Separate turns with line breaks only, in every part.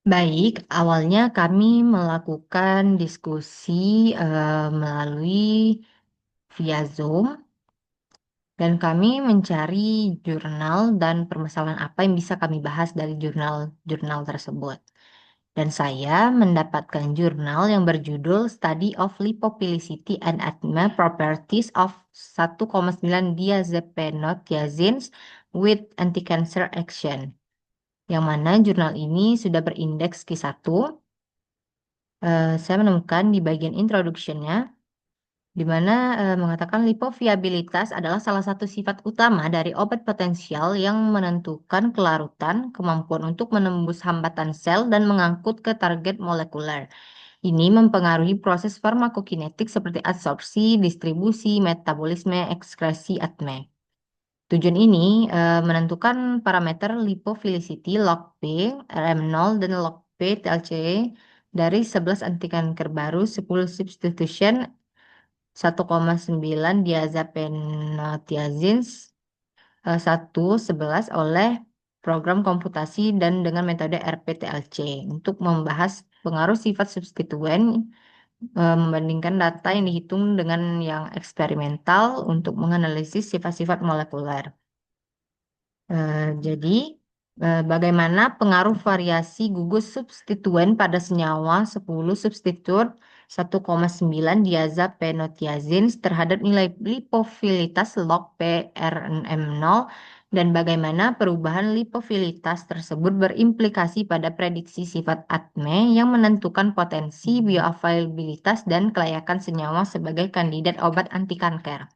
Baik, awalnya kami melakukan diskusi melalui via Zoom dan kami mencari jurnal dan permasalahan apa yang bisa kami bahas dari jurnal-jurnal tersebut. Dan saya mendapatkan jurnal yang berjudul Study of Lipophilicity and Anemia Properties of 1,9 diazepanotiazines with Anti-Cancer Action, yang mana jurnal ini sudah berindeks Q1. Saya menemukan di bagian introduction-nya, di mana mengatakan lipoviabilitas adalah salah satu sifat utama dari obat potensial yang menentukan kelarutan, kemampuan untuk menembus hambatan sel, dan mengangkut ke target molekuler. Ini mempengaruhi proses farmakokinetik seperti absorpsi, distribusi, metabolisme, ekskresi, ATME. Tujuan ini menentukan parameter lipophilicity log-P, RM0, dan log-P TLC dari 11 antikanker baru, 10 substitution, 1,9 diazepanotiazines, 1,11 oleh program komputasi dan dengan metode RPTLC untuk membahas pengaruh sifat substituen membandingkan data yang dihitung dengan yang eksperimental untuk menganalisis sifat-sifat molekuler. Jadi, bagaimana pengaruh variasi gugus substituen pada senyawa 10 substitut 1,9 diazepanotiazines terhadap nilai lipofilitas log PRNM0 dan bagaimana perubahan lipofilitas tersebut berimplikasi pada prediksi sifat ATME yang menentukan potensi bioavailabilitas dan kelayakan senyawa sebagai kandidat obat anti kanker.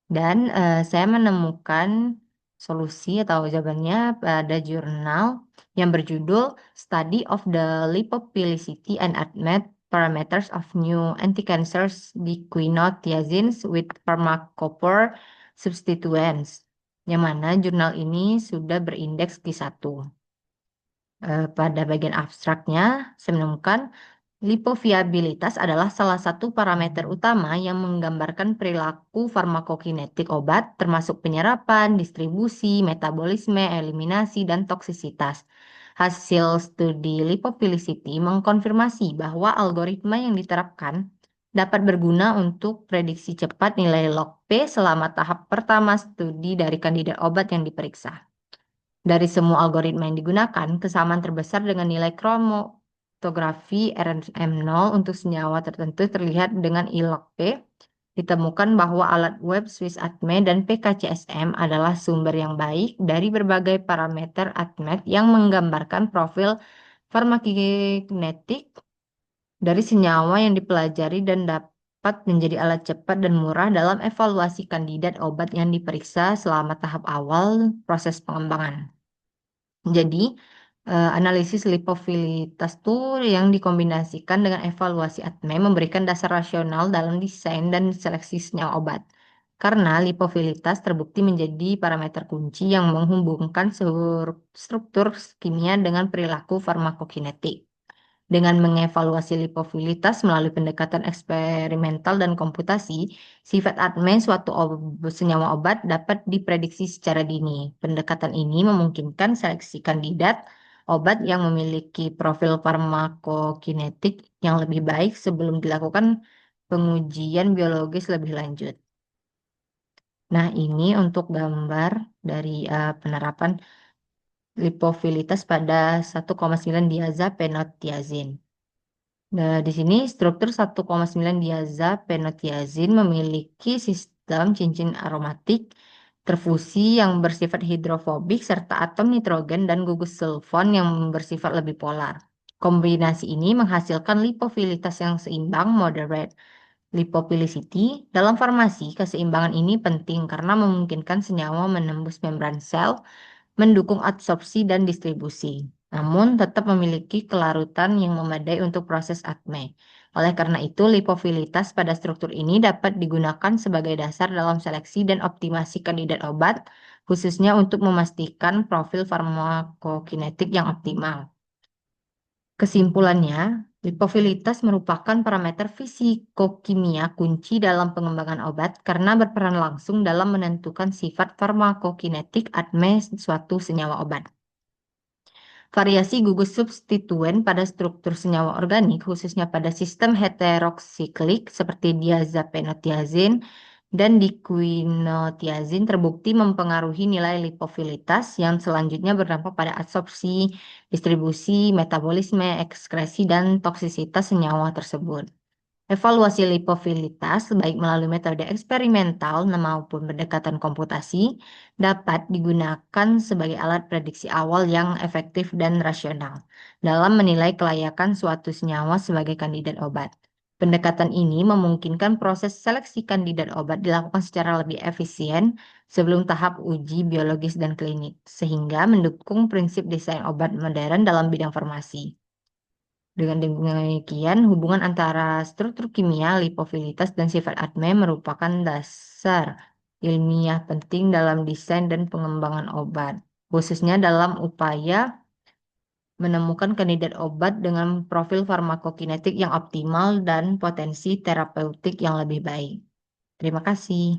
Dan saya menemukan solusi atau jawabannya pada jurnal yang berjudul Study of the Lipophilicity and Admet Parameters of New Anticancers Diquinotiazines with Pharmacophore Substituents, yang mana jurnal ini sudah berindeks Q1. Pada bagian abstraknya, saya menemukan lipoviabilitas adalah salah satu parameter utama yang menggambarkan perilaku farmakokinetik obat, termasuk penyerapan, distribusi, metabolisme, eliminasi, dan toksisitas. Hasil studi lipophilicity mengkonfirmasi bahwa algoritma yang diterapkan dapat berguna untuk prediksi cepat nilai log-P selama tahap pertama studi dari kandidat obat yang diperiksa. Dari semua algoritma yang digunakan, kesamaan terbesar dengan nilai kromatografi RNM0 untuk senyawa tertentu terlihat dengan I-log-P. Ditemukan bahwa alat web Swiss ATME dan PKCSM adalah sumber yang baik dari berbagai parameter ATME yang menggambarkan profil farmakokinetik dari senyawa yang dipelajari dan dapat menjadi alat cepat dan murah dalam evaluasi kandidat obat yang diperiksa selama tahap awal proses pengembangan. Jadi, analisis lipofilitas tuh yang dikombinasikan dengan evaluasi ATME memberikan dasar rasional dalam desain dan seleksi senyawa obat. Karena lipofilitas terbukti menjadi parameter kunci yang menghubungkan struktur kimia dengan perilaku farmakokinetik. Dengan mengevaluasi lipofilitas melalui pendekatan eksperimental dan komputasi, sifat ATME suatu senyawa obat dapat diprediksi secara dini. Pendekatan ini memungkinkan seleksi kandidat obat yang memiliki profil farmakokinetik yang lebih baik sebelum dilakukan pengujian biologis lebih lanjut. Nah, ini untuk gambar dari penerapan lipofilitas pada 1,9 diazepanotiazine. Nah, di sini struktur 1,9 diazepanotiazine memiliki sistem cincin aromatik terfusi yang bersifat hidrofobik serta atom nitrogen dan gugus sulfon yang bersifat lebih polar. Kombinasi ini menghasilkan lipofilitas yang seimbang, moderate lipophilicity. Dalam farmasi, keseimbangan ini penting karena memungkinkan senyawa menembus membran sel, mendukung absorpsi dan distribusi, namun tetap memiliki kelarutan yang memadai untuk proses ATME. Oleh karena itu, lipofilitas pada struktur ini dapat digunakan sebagai dasar dalam seleksi dan optimasi kandidat obat, khususnya untuk memastikan profil farmakokinetik yang optimal. Kesimpulannya, lipofilitas merupakan parameter fisikokimia kunci dalam pengembangan obat karena berperan langsung dalam menentukan sifat farmakokinetik ATME suatu senyawa obat. Variasi gugus substituen pada struktur senyawa organik, khususnya pada sistem heterosiklik seperti diazepanotiazin dan diquinotiazin, terbukti mempengaruhi nilai lipofilitas yang selanjutnya berdampak pada absorpsi, distribusi, metabolisme, ekskresi, dan toksisitas senyawa tersebut. Evaluasi lipofilitas, baik melalui metode eksperimental maupun pendekatan komputasi, dapat digunakan sebagai alat prediksi awal yang efektif dan rasional dalam menilai kelayakan suatu senyawa sebagai kandidat obat. Pendekatan ini memungkinkan proses seleksi kandidat obat dilakukan secara lebih efisien sebelum tahap uji biologis dan klinik, sehingga mendukung prinsip desain obat modern dalam bidang farmasi. Dengan demikian, hubungan antara struktur kimia, lipofilitas, dan sifat ADME merupakan dasar ilmiah penting dalam desain dan pengembangan obat, khususnya dalam upaya menemukan kandidat obat dengan profil farmakokinetik yang optimal dan potensi terapeutik yang lebih baik. Terima kasih.